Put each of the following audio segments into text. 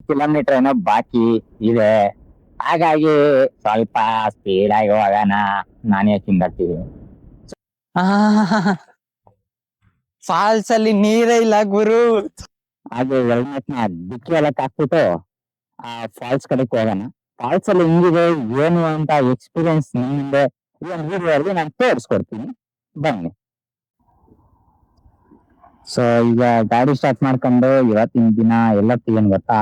Kilometre ಏನೋ ಬಾಕಿ ಇದೆ. ಹಾಗಾಗಿ ಸ್ವಲ್ಪ ಸ್ಪೀಡ್ ಆಗಿ ಹೋಗೋಣ. ನಾನೇ ಚಿಂದಾಡ್ತಿದ್ದೀನಿ. ಫಾಲ್ಸ್ ಅಲ್ಲಿ ನೀರೇ ಇಲ್ಲ ಗುರು. ಹಾಗೆ ಹೆಲ್ಮೆಟ್ನ ಡಿಕ್ಕಿ ಒಳಕ್ ಹಾಕ್ಬಿಟ್ಟು ಆ ಫಾಲ್ಸ್ ಕಡೆಗೆ ಹೋಗೋಣ. ಫಾಲ್ಸ್ ಅಲ್ಲಿ ಹೆಂಗಿದೆ ಏನು ಅಂತ ಎಕ್ಸ್ಪೀರಿಯನ್ಸ್ ನಿಮ್ಮಿಂದ ವಿಡಿಯೋವರೆಗೆ ನಾನು ತೋರಿಸ್ಕೊಡ್ತೀನಿ, ಬನ್ನಿ. ಸೊ ಈಗ ಗಾಡಿ ಸ್ಟಾರ್ಟ್ ಮಾಡ್ಕೊಂಡು ಇವತ್ತಿನ ದಿನ ಎಲ್ಲತ್ತಿಗೆ ಗೊತ್ತಾ,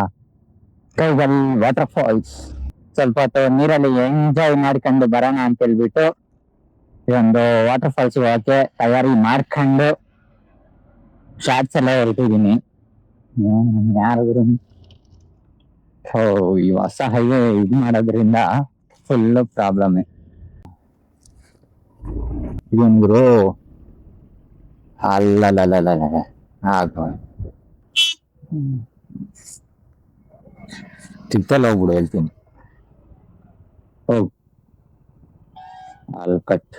ಕೈಗಲ್ ವಾಟರ್ ಫಾಲ್ಸ್ ಸ್ವಲ್ಪ ಹೊತ್ತು ನೀರಲ್ಲಿ ಎಂಜಾಯ್ ಮಾಡ್ಕೊಂಡು ಬರೋಣ ಅಂತ ಹೇಳ್ಬಿಟ್ಟು ಇದೊಂದು ವಾಟರ್ ಫಾಲ್ಸ್ ಹೋಗಕ್ಕೆ ತಯಾರಿ ಮಾಡ್ಕೊಂಡು ಶಾರ್ಟ್ಸ್ ಎಲ್ಲ ಹೊರಟಿದ್ದೀನಿ. ಯಾರಾದ್ರು ಈ ಹೊಸ ಹೈವೇ ಇದು ಮಾಡೋದ್ರಿಂದ ಫುಲ್ ಪ್ರಾಬ್ಲಮ್. ಇದೊಂದು ಅಲ್ಲಲ್ಲ ಆಗ ತಿಪ್ಪಲ್ಲಿ ಹೋಗ್ಬಿಡು ಹೇಳ್ತೀನಿ. ಹೋಗ್ ಅಲ್ಲಿ ಕಟ್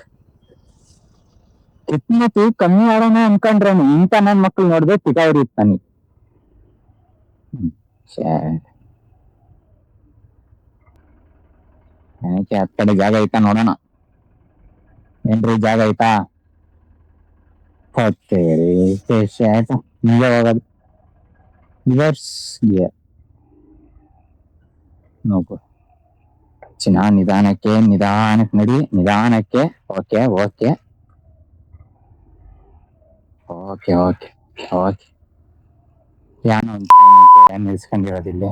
ಕಿತ್ಮತಿ ಕಮ್ಮಿ ಆಡೋಣ ಅನ್ಕೊಂಡ್ರೇನು ಇಂತ ನನ್ ಮಕ್ಳು ನೋಡಿದ್ರೆ ಪಿಟ ಇರುತ್ತಾನೆ. ಹತ್ ಕಡೆ ಜಾಗ ಐತಾ ನೋಡೋಣ. ಏನ್ರಿ ಜಾಗ ಐತಾ? ಆಯ್ತಾ ಈಗ ಹೋಗೋದು ರಿವರ್ಸ್ ಗಿಯರ್ ನೋಡು. ನಿಧಾನಕ್ಕೆ ನಡಿ, ನಿಧಾನಕ್ಕೆ. Okay okay okay okay okay ಯಾನು ನಿಲ್ಸ್ಕೊಂಡಿರೋದಿಲ್ಲ.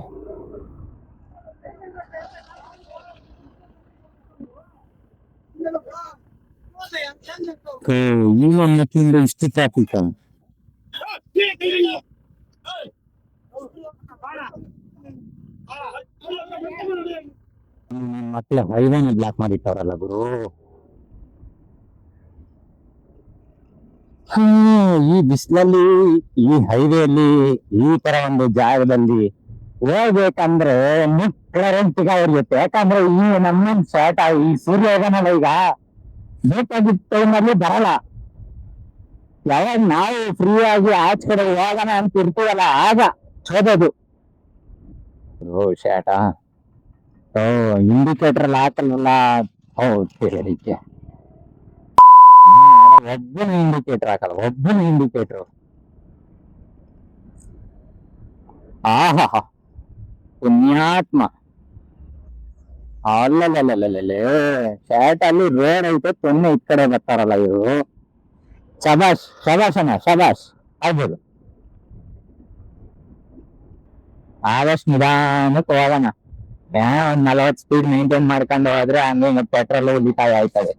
ಈಗ ಇಷ್ಟು ಟ್ರಾಫಿಕ್ ಮಕ್ಳ ಹೈವೇನ ಬ್ಲಾಕ್ ಮಾಡಿಟ್ಟವ್ರಲ್ಲ ಗುರು. ಈ ಬಿಸಿಲಲ್ಲಿ ಈ ಹೈವೇಲಿ ಈ ತರ ಒಂದು ಜಾಗದಲ್ಲಿ ಹೋಗ್ಬೇಕಂದ್ರೆ ಮುಟ್ಟ ಇರುತ್ತೆ. ಯಾಕಂದ್ರೆ ಈ ನಮ್ಮ ಶಾರ್ಟ್ ಈ ಸೂರ್ಯ ಹೋಗೋಣಲ್ಲ ಈಗ ಬೇಕಾಗಿದ್ದ ಟೈಮಲ್ಲಿ ಬರಲ್ಲ. ಯಾವಾಗ ನಾವು ಫ್ರೀ ಆಗಿ ಆಚ ಕಡೆ ಹೋಗೋಣ ಅಂತ ಇರ್ತೀವಲ್ಲ ಆಗ ಹೋಗೋದು. ಶಾಟ ಇಂಡಿಕೇಟರ್ ಎಲ್ಲ ಹಾಕಲ್ಲ. ಹೌದಕ್ಕೆ ಒಬ್ಬನ ಇಂಡಿಕೇಟರ್ ಹಾಕಲ್ಲ, ಒಬ್ಬನ ಇಂಡಿಕೇಟರ್. ಆಹಾ ಪುಣ್ಯಾತ್ಮ. ಅಲ್ಲಲ್ಲೇ ಶಾಟ್ ಅಲ್ಲಿ ರೋಡ್ ಐತೆ, ತೊನ್ನೆ ಈ ಕಡೆ ಬರ್ತಾರಲ್ಲ ಇವರು. ಶಬಾಷ್ ಶಬಾಷನ ಶಬಾಷ್ ಆಗ್ಬೋದು. ಆದಷ್ಟು ನಿಧಾನಕ್ಕೆ ಹೋಗೋಣ. ಒಂದ್ 40 ಸ್ಪೀಡ್ ಮೇಂಟೈನ್ ಮಾಡ್ಕೊಂಡು ಹೋದ್ರೆ ಹಂಗೆ ಪೆಟ್ರೋಲ್ ಉಳಿತಾಯ ಆಯ್ತದೆ.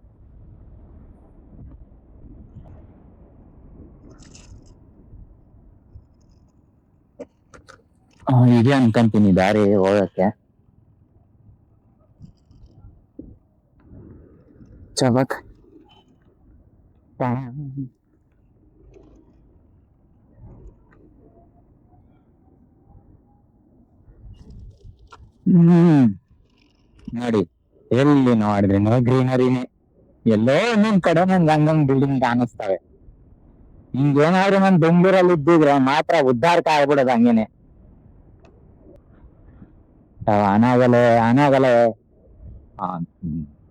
ಇದೆ ಅನ್ಕೊಂತೀನಿ ದಾರಿ ಹೋಗಕ್ಕೆ. ಚಬಕ್ ನೋಡಿ, ಎಲ್ಲಿ ನೋಡಿದ್ರಿ ಗ್ರೀನರಿನೇ. ಎಲ್ಲೋ ಒಂದೊಂದ್ ಕಡೆ ನಂಗೆ ಹಂಗಂಗ್ ಬಿಲ್ಡಿಂಗ್ ಕಾಣಿಸ್ತವೆ. ಹಿಂಗೇನಾದ್ರು ನನ್ ಬೆಂಗಳೂರಲ್ಲಿ ಇದ್ದಿದ್ರೆ ಮಾತ್ರ ಉದ್ಧಾರಕ ಆಗ್ಬಿಡೋದು ಹಂಗೇನೆ. ಅನಾಗಲೆ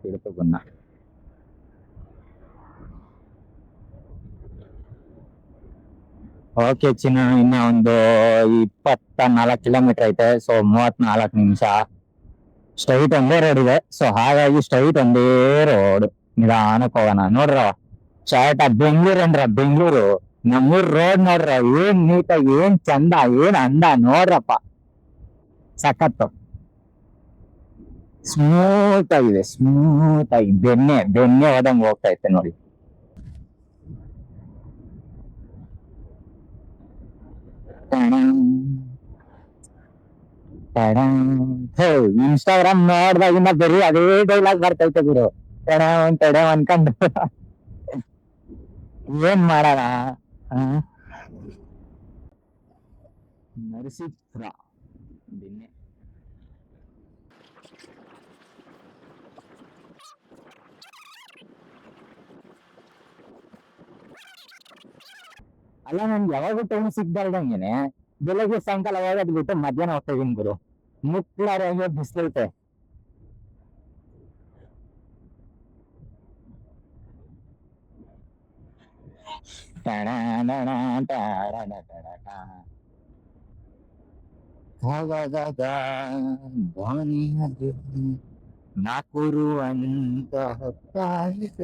ತಿರುಪು ಗುನ್ನ. ಓಕೆ ಚಿನ್ನ, ಇನ್ನ ಒಂದು 24 ಕಿಲೋಮೀಟರ್ ಐತೆ. ಸೊ 34 ನಿಮಿಷ. ಸ್ಟ್ರೈಟ್ ಒಂದೇ ರೋಡ್ ಇದೆ. ಸೊ ಹಾಗಾಗಿ ಸ್ಟ್ರೈಟ್ ಒಂದೇ ರೋಡ್, ನಿಧಾನಕ್ಕೆ ಹೋಗೋಣ. ನೋಡ್ರ ಶಾರ್ಟ್ ಬೆಂಗ್ಳೂರ್ ಅಂದ್ರ ಬೆಂಗ್ಳೂರು. ನಮ್ಮೂರ್ ರೋಡ್ ನೋಡ್ರ ಏನ್ ನೀಟಾಗಿ, ಏನ್ ಚಂದ, ಏನ್ ಅಂದ ನೋಡ್ರಪ್ಪ. ಸಖತ್ತು ಸ್ಮೂತ್ ಆಗಿದೆ, ಸ್ಮೂತ್ ಆಗಿ ಬೆನ್ನೆ ಹೋದಂಗ್ ಹೋಗ್ತಾ ಇತ್ತೆ ನೋಡಿ. ಇನ್ಸ್ಟಾಗ್ರಾಮ್ ನೋಡ್ದಾಗಿಂದ ಬರೀ ಅದೇ ಡೈಲಾಗ್ ಬರ್ತೈತೆ ಗುರು. ತಡೆ ಅನ್ಕೊಂಡು ಏನ್ ಮಾಡೋಣ. ನರಸೀಪುರ ಬೆನ್ನೆ. ಅಲ್ಲ ನನ್ಗೆ ಯಾವಾಗ ಟೈಮ್ ಸಿಗ್ಬಾರ್ದಂಗೆನೆ ಬೆಳಗ್ಗೆ ಸಾಯಂಕಾಲ ಹೋಗೋದ್ ಬಿಟ್ಟು ಮಧ್ಯಾಹ್ನ ಹೋಗ್ತಾ ಇದೀನಿ ಗುರು. ಮುಕ್ಲಾರಂಗೆ ಬಿಸಿಲೈತೆ. ಹೋಗದಾಗ ನಾಕುರುವಂತ ಕಾಣಿಸದ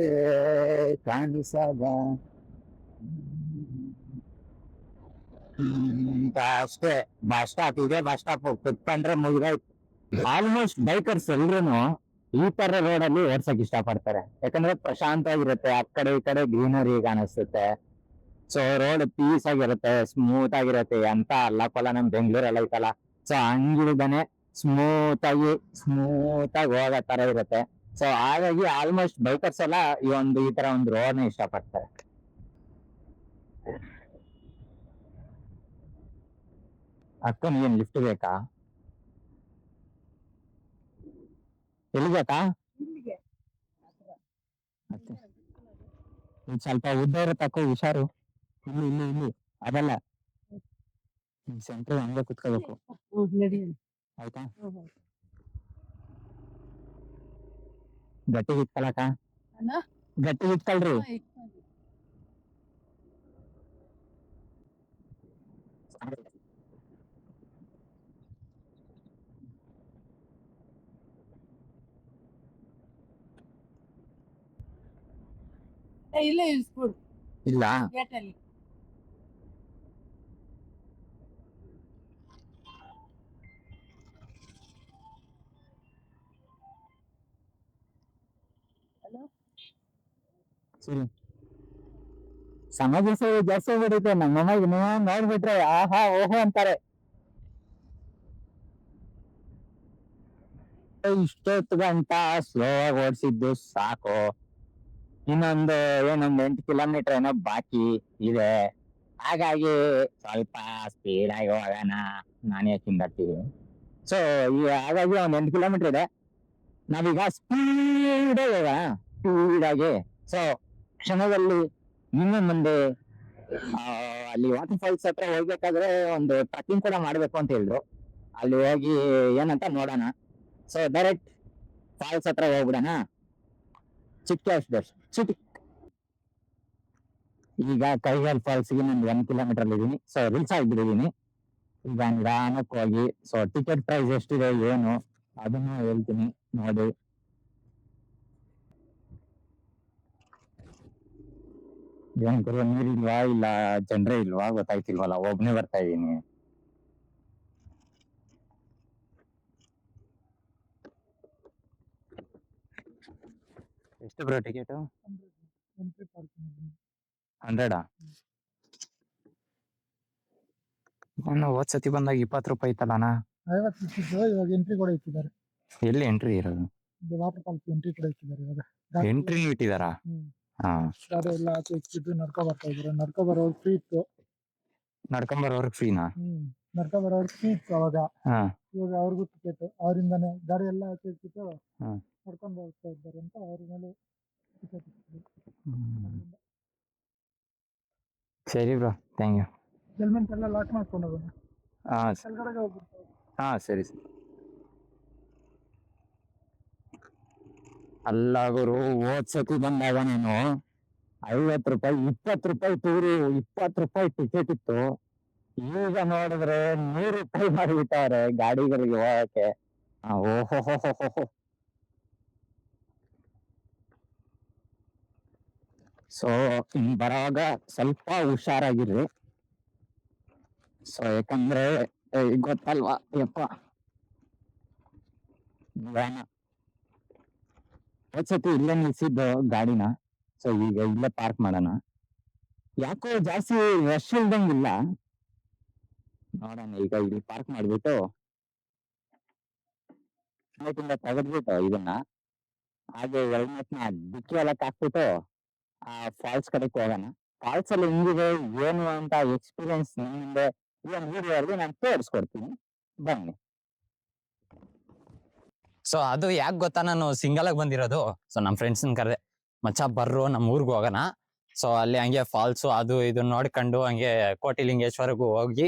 ಅಷ್ಟೇ. ಬಸ್ ಸ್ಟಾಪ್ ಇದೆ, ಬಸ್ ಸ್ಟಾಪ್ ಕುತ್ಕೊಂಡ್ರೆ ಮುಗಿದಾಯ್ತು. ಆಲ್ಮೋಸ್ಟ್ ಬೈಕರ್ಸ್ ಎಲ್ರು ಈ ತರ ರೋಡ್ ಅಲ್ಲಿ ಓಡ್ಸಕ್ ಇಷ್ಟ ಪಡ್ತಾರೆ, ಯಾಕಂದ್ರೆ ಪ್ರಶಾಂತವಾಗಿರುತ್ತೆ, ಆ ಕಡೆ ಈ ಕಡೆ ಗ್ರೀನರಿ ಕಾಣಿಸುತ್ತೆ. ಸೊ ರೋಡ್ ಪೀಸ್ ಆಗಿರುತ್ತೆ, ಸ್ಮೂತ್ ಆಗಿರುತ್ತೆ. ಅಂತ ಅಲ್ಲ ಕೊಲ್ಲ ನಮ್ ಬೆಂಗಳೂರೆಲ್ಲ ಐತಲ್ಲ, ಸೊ ಹಂಗಿಲ್ದಾನೆ ಸ್ಮೂತ್ ಆಗಿ ಹೋಗೋ ತರ ಇರುತ್ತೆ. ಸೊ ಹಾಗಾಗಿ ಆಲ್ಮೋಸ್ಟ್ ಬೈಕರ್ಸ್ ಎಲ್ಲ ಈ ತರ ಒಂದು ರೋಡ್ ನ ಇಷ್ಟ ಪಡ್ತಾರೆ. ಅಕ್ಕ ನೀನ್ ಲಿಫ್ಟ್ ಬೇಕಾ? ಎಲ್ಲಿ ಬೇಕಾ? ಮತ್ತೆ ಇದು ಸ್ವಲ್ಪ ಉದ್ದ ಇರತ್ತಕ್ಕ, ಹುಷಾರು. ಇಲ್ಲಿ ಇಲ್ಲಿ ಇಲ್ಲಿ ಅದಲ್ಲ, ಸೆಂಟ್ರ್ ಹಂಗೆ ಕುತ್ಕೋಬೇಕು. ಆಯ್ತಾ? ಗಟ್ಟಿ ಇಟ್ಕೊಳಕ, ಗಟ್ಟಿ ಇಟ್ಕೊಳ್ರಿ. ಇಲ್ಲೇ ಇಳಿಸ್ಬಿಡು ಇಲ್ಲ ಗೇಟಲ್ಲಿ. ಸರಿ. ಸಮಾಜ ಸೇವೆ ಜಾಸ್ತಿ ಆಗ್ಬಿಡುತ್ತೆ. ನಮ್ಮಮ್ಮ ಇನ್ನೂ ನೋಡ್ಬಿಟ್ರೆ ಆಹಾ ಓಹೋ ಅಂತಾರೆ. ಇಷ್ಟೊತ್ತು ಗಂಟ ಸ್ಲೋ ಆಗಿ ಓಡಿಸಿದ್ದು ಸಾಕು. ಇನ್ನೊಂದು 8 ಕಿಲೋಮೀಟರ್ ಏನೋ ಬಾಕಿ ಇದೆ. ಹಾಗಾಗಿ ಸ್ವಲ್ಪ ಸ್ಪೀಡ್ ಆಗಿ ಹೋಗೋಣ, ನಾನೇ ಚಿಂದಾಡ್ತೀವಿ. ಸೊ ಹಾಗಾಗಿ 8 ಕಿಲೋಮೀಟರ್ ಇದೆ. ನಾವೀಗ ಸ್ಪೀಡ್ ಆಗಿ ಸೊ ಕ್ಷಣದಲ್ಲಿ ಇನ್ನು ಮುಂದೆ ಅಲ್ಲಿ ವಾಟರ್ ಫಾಲ್ಸ್ ಹತ್ರ ಹೋಗ್ಬೇಕಾದ್ರೆ ಒಂದು ಟ್ರಕ್ಕಿಂಗ್ ಕೂಡ ಮಾಡ್ಬೇಕು ಅಂತ ಹೇಳಿದ್ರು. ಅಲ್ಲಿ ಹೋಗಿ ಏನಂತ ನೋಡೋಣ. ಸೊ ಡೈರೆಕ್ಟ್ ಫಾಲ್ಸ್ ಹತ್ರ ಹೋಗ್ಬಿಡೋಣ. ಈಗ ಕೈಗಾಲ್ ಫಾಲ್ಸ್ಗೆ ನಾನು 1 ಕಿಲೋಮೀಟರ್ ಇದ್ದೀನಿ. ಸೊ ರೀಚ್ ಆಗ್ಬಿಟ್ಟಿದೀನಿ. ಈಗ ನಿಧಾನಕ್ಕೆ ಹೋಗಿ, ಸೊ ಟಿಕೆಟ್ ಪ್ರೈಸ್ ಎಷ್ಟಿದೆ ಏನು ಅದನ್ನು ಹೇಳ್ತೀನಿ ನೋಡಿ. ಏನ್ ಗುರು, ನೀರಿಲ್ವಾ ಇಲ್ಲ ಜನರೇ ಇಲ್ವಾ ಗೊತ್ತಾಯ್ತಿಲ್ವಲ್ಲ, ಒಬ್ನೇ ಬರ್ತಾ ಇದೀನಿ. ಎಷ್ಟು ಬ್ರೋ ಟಿಕೆಟ್? 100. ನಾನು ಹೋದ್ ಸತಿ ಬಂದಾಗ 20 ರೂಪಾಯಿ ಇತ್ತಲ್ಲಣ್ಣ. 50 ಇಟ್ಟಿದ್ದು, ಇವಾಗ ಎಂಟ್ರಿ ಕೂಡ ಇಟ್ಟಿದ್ದಾರೆ. ಎಲ್ಲಿ ಎಂಟ್ರಿ ಇರೋದು? ವಾಟರ್ ಫಾಲ್ಸ್ ಎಂಟ್ರಿ ಕೂಡ ಇಟ್ಟಿದ್ದಾರೆ ಇವಾಗ. ಎಂಟ್ರಿ ಇಟ್ಟಿದಾರಾ? ಹಾ. ಗಾಡಿ ಎಲ್ಲ ಆಚೆ ಇಟ್ಬಿಟ್ಟು ನಡ್ಕೊ ಬರ್ತಾ ಇದಾರೆ. ನಡ್ಕೊ ಬರೋರು ಫ್ರೀ ಇತ್ತು. ನಡ್ಕೊಂಬರೋರ್ಗ್ ಫ್ರೀನಾ? ನಡ್ಕೊ ಬರೋರು ಫ್ರೀ ಇತ್ತು ಅವಾಗ. ಹಾ. ಇವಾಗ ಅವ್ರಿಗೂ ಟಿಕೆಟ್, ಅವರಿಂದಾನೆ ಗಾಡಿ ಎಲ್ಲ ಆಚೆ ಇಟ್ಬಿಟ್ಟು ಹಾ. ನಡ್ಕೊಂಡು ಹೋಗ್ತಾ ಇದ್ದಾರೆ ಅಂತ ಅವ್ರ ಮೇಲೆ ಟಿಕೆಟ್ ಇಟ್ಟಿದ್ರು. ಸರಿ ಬ್ರೋ, ಥ್ಯಾಂಕ್ ಯು. ಹೆಲ್ಮೆಟ್ ಎಲ್ಲ ಲಾಕ್ ಮಾಡ್ಕೊಂಡು ಹೋಗೋಣ. ಹಾ ಕೆಳಗಡೆ ಹೋಗ್ಬಿಡ್ತಾರೆ. ಹಾ ಸರಿ ಸರಿ. ಅಲ್ಲ ಗುರು, ಹೋದ್ ಸತಿ ಬಂದಾಗ ನಾನು 50 ರೂಪಾಯಿ 20 ರೂಪಾಯಿ ಟೂರು 20 ರೂಪಾಯಿ ಟಿಕೆಟ್ ಇತ್ತು. ಈಗ ನೋಡಿದ್ರೆ 100 ರೂಪಾಯಿ ಮಾಡಿಬಿಟ್ಟವ್ರೆ ಗಾಡಿಗಳಿಗೆ ಹೋಗಕ್ಕೆ. ಓಹೋ. ಸೊ ಬರೋವಾಗ ಸ್ವಲ್ಪ ಹುಷಾರಾಗಿರ್ರಿ. ಸೊ ಯಾಕಂದ್ರೆ ಗೊತ್ತಲ್ವಾ ಯಪ್ಪ, ಸತಿ ಇಲ್ಲೇ ನಿಲ್ಸಿದ್ದು ಗಾಡಿನ. ಸೊ ಈಗ ಇಲ್ಲೇ ಪಾರ್ಕ್ ಮಾಡೋಣ. ಯಾಕೋ ಜಾಸ್ತಿ ರಶ್ ಇಲ್ದಂಗಿಲ್ಲ. ನೋಡೋಣ ಈಗ ಇಲ್ಲಿ ಪಾರ್ಕ್ ಮಾಡ್ಬಿಟ್ಟು ತೆಗೆದ್ಬಿಟ್ಟು ಇದನ್ನ ಹಾಗೆ ಹೆಲ್ಮೆಟ್ ನ ಡಿಕ್ಕಿ ಒಳಕ್ ಹಾಕ್ಬಿಟ್ಟು ಆ ಫಾಲ್ಸ್ ಕಡೆಗೆ ಹೋಗೋಣ. ಫಾಲ್ಸ್ ಅಲ್ಲಿ ಹೆಂಗಿದೆ ಏನು ಅಂತ ಎಕ್ಸ್ಪೀರಿಯನ್ಸ್ ನಿಮ್ಗೆ ಇದನ್ನ ವಿಡಿಯೋವರೆಗೆ ನಾನು ತೋರಿಸ್ಕೊಡ್ತೀನಿ, ಬನ್ನಿ. ಸೊ ಅದು ಯಾಕೆ ಗೊತ್ತಾ, ನಾನು ಸಿಂಗಲ್ ಆಗಿ ಬಂದಿರೋದು. ಸೊ ನಮ್ ಫ್ರೆಂಡ್ಸ್ ಕರೆದೆ, ಮಚ್ಚ ಬರ್ರು ನಮ್ ಊರ್ಗ್ ಹೋಗೋಣ. ಸೊ ಅಲ್ಲಿ ಹಂಗೆ ಫಾಲ್ಸ್ ಅದು ಇದು ನೋಡ್ಕೊಂಡು ಹಂಗೆ ಕೋಟಿಲಿಂಗೇಶ್ವರಗೂ ಹೋಗಿ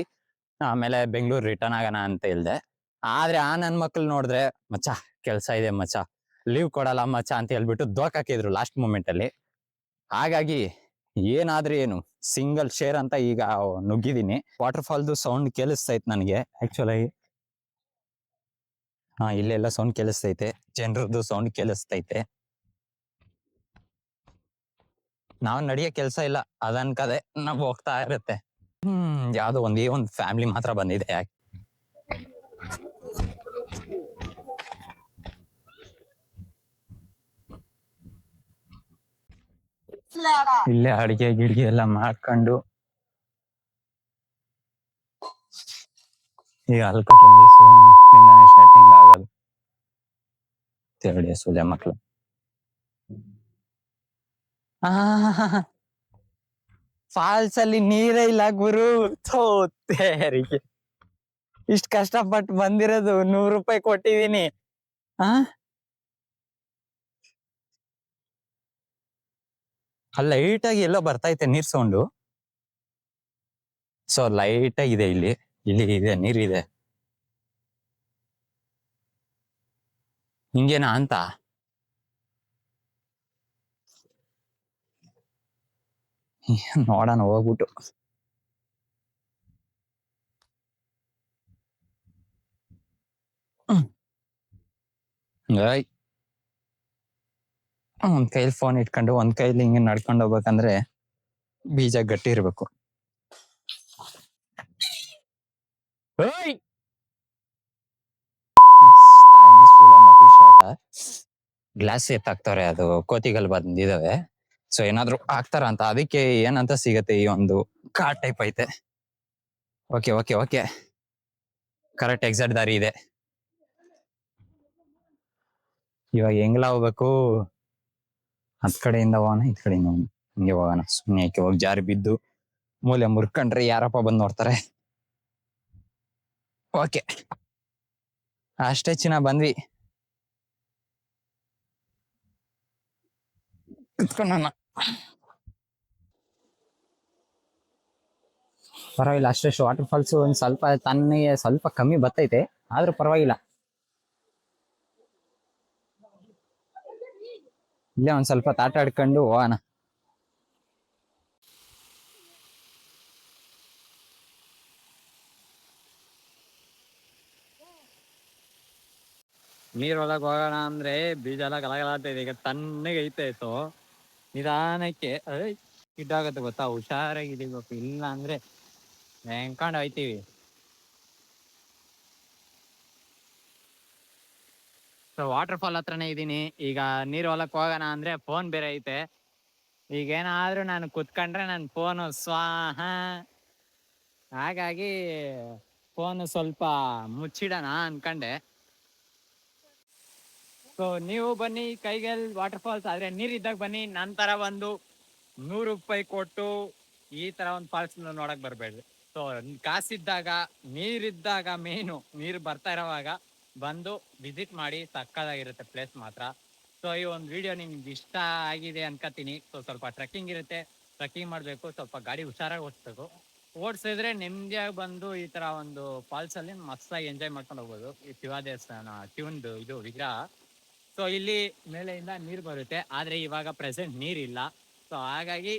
ಆಮೇಲೆ ಬೆಂಗಳೂರು ರಿಟರ್ನ್ ಆಗೋಣ ಅಂತ ಹೇಳ್ದೆ. ಆದ್ರೆ ಆ ನನ್ ಮಕ್ಳು ನೋಡಿದ್ರೆ ಮಚ್ಚ ಕೆಲ್ಸ ಇದೆ ಮಚ್ಚ, ಲೀವ್ ಕೊಡಲ್ಲ ಮಚ್ಚ ಅಂತ ಹೇಳ್ಬಿಟ್ಟು ದೋಕಾಕಿದ್ರು ಲಾಸ್ಟ್ ಮೂಮೆಂಟ್ ಅಲ್ಲಿ. ಹಾಗಾಗಿ ಏನಾದ್ರೂ ಏನು ಸಿಂಗಲ್ ಶೇರ್ ಅಂತ ಈಗ ನುಗ್ಗಿದೀನಿ. ವಾಟರ್ ಫಾಲ್ದು ಸೌಂಡ್ ಕೇಳಿಸ್ತೈತೆ ನನಗೆ ಆಕ್ಚುಲಿ. ಇಲ್ಲೆಲ್ಲ ಸೌಂಡ್ ಕೇಳಿಸ್ತೈತೆ, ಜನರದ್ದು ಸೌಂಡ್ ಕೇಳಿಸ್ತೈತೆ. ನಾವ್ ನಡಿಯೋ ಕೆಲ್ಸ ಇಲ್ಲ ಅದನ್ಕದೆ ನಾವ್ ಹೋಗ್ತಾ ಇರುತ್ತೆ. ಯಾವ್ದೋ ಒಂದೇ ಒಂದ್ ಫ್ಯಾಮಿಲಿ ಮಾತ್ರ ಬಂದಿದೆ. ಇಲ್ಲೇ ಅಡಿಗೆ ಗಿಡ್ಗೆ ಎಲ್ಲ ಮಾಡ್ಕೊಂಡು ಈಗ ಅಲ್ಕಟ್ರಲ್ಲಿ ಸ್ಟಾರ್ಟಿಂಗ್ ಆಗೋದು. ತಿರುಡಿ ಸುಲೆ ಮಕ್ಳು. ಫಾಲ್ಸ್ ಅಲ್ಲಿ ನೀರೇ ಇಲ್ಲ ಗುರು. ತೇರಿಗೆ ಇಷ್ಟ ಕಷ್ಟಪಟ್ಟು ಬಂದಿರೋದು, 100 ರೂಪಾಯಿ ಕೊಟ್ಟಿದೀನಿ. ಲೈಟ್ ಆಗಿ ಎಲ್ಲೋ ಬರ್ತೈತೆ ನೀರ್ ಸೌಂಡು. ಸೊ ಲೈಟ್ ಆಗಿದೆ ಇಲ್ಲಿ, ಇಲ್ಲಿ ಇದೆ ನೀರಿದೆ. ಹಿಂಗೇನಾ ಅಂತ ನೋಡೋಣ ಹೋಗ್ಬಿಟ್ಟು. ಒಂದ್ ಕೈಲಿ ಫೋನ್ ಇಟ್ಕೊಂಡು ಒಂದ್ ಕೈಲಿ ಹಿಂಗೆ ನಡ್ಕೊಂಡು ಹೋಗ್ಬೇಕಂದ್ರೆ ಬೀಜ ಗಟ್ಟಿ ಇರ್ಬೇಕು. ಗ್ಲಾಸ್ ಎತ್ತಾಕ್ತಾರೆ, ಅದು ಕೋತಿಗಳು ಬಂದಿದಾವೆ. ಸೊ ಏನಾದ್ರು ಹಾಕ್ತಾರ ಅಂತ, ಅದಕ್ಕೆ ಏನಂತ ಸಿಗತ್ತೆ ಈ ಒಂದು ಕಾರ್ ಟೈಪ್ ಐತೆ. Okay okay okay, correct exact ದಾರಿ ಇದೆ. ಇವಾಗ ಹೆಂಗ್ಲ ಹೋಗ್ಬೇಕು? ಹತ್ ಕಡೆಯಿಂದ ಹೋಗೋಣ, ಇದ್ ಕಡೆಯಿಂದ ಹೋಗೋಣ, ಹಿಂಗೆ ಹೋಗೋಣ. ಸುಮ್ಮನೆ ಯಾಕೆ ಹೋಗಿ ಜಾರಿ ಬಿದ್ದು ಮೂಲೆ ಮುರ್ಕೊಂಡ್ರೆ ಯಾರಪ್ಪ ಬಂದ್ ನೋಡ್ತಾರೆ. ಓಕೆ ಅಷ್ಟೇ ಚಿನ್ನ, ಬಂದ್ವಿ. ಕುತ್ಕೊಳ್ಳೋಣ. ಪರವಾಗಿಲ್ಲ, ಅಷ್ಟಷ್ಟು ವಾಟರ್ ಫಾಲ್ಸ್ ಒಂದ್ ಸ್ವಲ್ಪ ತಣ್ಣಗೆ ಸ್ವಲ್ಪ ಕಮ್ಮಿ ಬರ್ತೈತೆ, ಆದ್ರೂ ಪರವಾಗಿಲ್ಲ. ಇಲ್ಲೇ ಒಂದ್ ಸ್ವಲ್ಪ ಆಟ ಆಡ್ಕೊಂಡು ಹೋಗೋಣ. ನೀರ್ ಒಳಗ್ ಹೋಗೋಣ ಅಂದ್ರೆ ಬೀಜ ಎಲ್ಲ ಗಲಗಲಾಗ್ತೈತೆ. ಈಗ ತಣ್ಣಗೆ ಐತೆ. ಸೊ ನಿಧಾನಕ್ಕೆ ಇದಾಗತ್ತೆ ಗೊತ್ತಾ, ಹುಷಾರಾಗಿ ಇಳಿಬೇಕು, ಇಲ್ಲ ಅಂದ್ರೆ ನೆಂಕೊಂಡು ಹೋಯ್ತೀವಿ. ಸೊ ವಾಟರ್ ಫಾಲ್ ಹತ್ರನೇ ಇದೀನಿ. ಈಗ ನೀರ್ ಹೊಲಕ್ ಹೋಗೋಣ ಅಂದ್ರೆ ಫೋನ್ ಬೇರೆ ಐತೆ. ಈಗೇನಾದ್ರೂ ನಾನು ಕುತ್ಕೊಂಡ್ರೆ ನನ್ನ ಫೋನು ಸ್ವಾಹ. ಹಾಗಾಗಿ ಫೋನ್ ಸ್ವಲ್ಪ ಮುಚ್ಚಿಡೋಣ ಅನ್ಕಂಡೆ. ಸೊ ನೀವು ಬನ್ನಿ ಕೈಗೆಲ್ ವಾಟರ್ ಫಾಲ್ಸ್, ಆದ್ರೆ ನೀರಿದ್ದಾಗ ಬನ್ನಿ. ನಂತರ ಒಂದು 100 ರೂಪಾಯಿ ಕೊಟ್ಟು ಈ ತರ ಒಂದು ಫಾಲ್ಸ್ ನೋಡಕ್ ಬರ್ಬೇಡ್ರಿ. ಸೊ ಕಾಸಿದ್ದಾಗ, ನೀರಿದ್ದಾಗ, ಮೇನು ನೀರು ಬರ್ತಾ ಇರೋವಾಗ ಬಂದು ವಿಸಿಟ್ ಮಾಡಿ, ಸಕ್ಕದಾಗಿರುತ್ತೆ ಪ್ಲೇಸ್ ಮಾತ್ರ. ಸೊ ಈ ಒಂದು ವಿಡಿಯೋ ನಿಮ್ಗೆ ಇಷ್ಟ ಆಗಿದೆ ಅನ್ಕೋತೀನಿ. ಸೊ ಸ್ವಲ್ಪ ಟ್ರೆಕ್ಕಿಂಗ್ ಇರುತ್ತೆ, ಟ್ರೆಕ್ಕಿಂಗ್ ಮಾಡಬೇಕು, ಸ್ವಲ್ಪ ಗಾಡಿ ಹುಷಾರಾಗಿ ಓಡಿಸ್ಬೇಕು. ಓಡಿಸಿದ್ರೆ ನೆಮ್ಮದಿಯಾಗಿ ಬಂದು ಈ ತರ ಒಂದು ಫಾಲ್ಸ್ ಅಲ್ಲಿ ಮಸ್ತಾಗಿ ಎಂಜಾಯ್ ಮಾಡ್ಕೊಂಡು ಹೋಗ್ಬೋದು. ಈ ಶಿವ ದೇವಸ್ಥಾನ ಶಿವಂದು ಇದು ವಿಗ್ರಹ. ಸೊ ಇಲ್ಲಿ ಮೇಲೆಯಿಂದ ನೀರು ಬರುತ್ತೆ, ಆದ್ರೆ ಇವಾಗ ಪ್ರೆಸೆಂಟ್ ನೀರಿಲ್ಲ. ಸೊ ಹಾಗಾಗಿ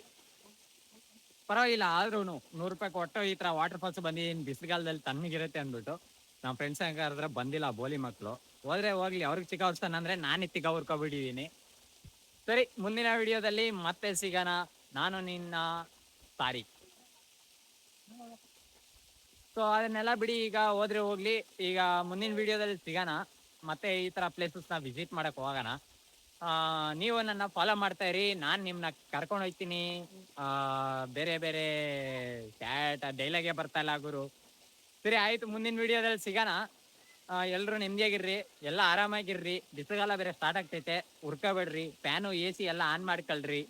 ಪರವಾಗಿಲ್ಲ. ಆದ್ರೂ 100 ರೂಪಾಯಿ ಕೊಟ್ಟು ಈ ತರ ವಾಟರ್ ಫಾಲ್ಸ್ ಬಂದಿದ್ದೀನಿ, ಬಿಸಿಲುಗಾಲದಲ್ಲಿ ತಣ್ಣಗಿರುತ್ತೆ ಅಂದ್ಬಿಟ್ಟು. ನಮ್ಮ ಫ್ರೆಂಡ್ಸ್ ಹಂಗಾದ್ರೆ ಬಂದಿಲ್ಲ, ಬೋಲಿ ಮಕ್ಕಳು. ಹೋದ್ರೆ ಹೋಗ್ಲಿ, ಅವ್ರಿಗೆ ಚಿಕ್ಕ ವರ್ಷ ಅಂದ್ರೆ ನಾನೇ ತಿಕ್ಕ ಹುರ್ಕೊಬಿಟ್ಟಿದ್ದೀನಿ. ಸರಿ, ಮುಂದಿನ ವಿಡಿಯೋದಲ್ಲಿ ಮತ್ತೆ ಸಿಗೋಣ. ನಾನು ನಿನ್ನ ಸಾರಿ. ಸೊ ಅದನ್ನೆಲ್ಲ ಬಿಡಿ, ಈಗ ಹೋದ್ರೆ ಹೋಗ್ಲಿ. ಈಗ ಮುಂದಿನ ವಿಡಿಯೋದಲ್ಲಿ ಸಿಗೋಣ, ಮತ್ತೆ ಈ ತರ ಪ್ಲೇಸಸ್ ನ ವಿಸಿಟ್ ಮಾಡಕ್ ಹೋಗೋಣ. ನೀವು ನನ್ನ ಫಾಲೋ ಮಾಡ್ತಾ ಇರಿ, ನಾನ್ ನಿಮ್ನ ಕರ್ಕೊಂಡು ಹೋಗ್ತೀನಿ. ಬೇರೆ ಬೇರೆ ಡೈಲಾಗೆ ಬರ್ತಾ ಇಲ್ಲ ಗುರು. ಸರಿ ಆಯ್ತು, ಮುಂದಿನ ವಿಡಿಯೋದಲ್ಲಿ ಸಿಗೋಣ. ಎಲ್ರು ನೆಮ್ಮದಿಯಾಗಿರ್ರಿ, ಎಲ್ಲ ಆರಾಮಾಗಿರ್ರಿ. ಬಿಸಿಲುಗಾಲ ಬೇರೆ ಸ್ಟಾರ್ಟ್ ಆಗ್ತೈತೆ, ಹುರ್ಕೋಬೇಡ್ರಿ. ಫ್ಯಾನು AC ಎಲ್ಲ ಆನ್ ಮಾಡ್ಕೊಳ್ರಿ.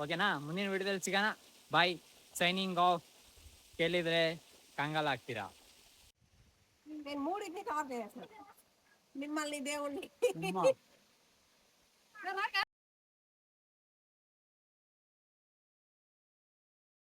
ಓಕೆನಾ? ಮುಂದಿನ ವಿಡಿಯೋದಲ್ಲಿ ಸಿಗೋಣ. ಬಾಯ್, ಸೈನಿಂಗ್ ಆಫ್. ಕೇಳಿದ್ರೆ ಕಂಗಾಲ ಆಗ್ತೀರಾ. ಮೂಡಿದ್ನಿ ನಿಮ್ಮಲ್ಲಿ ದೇವಣ್ಣಿ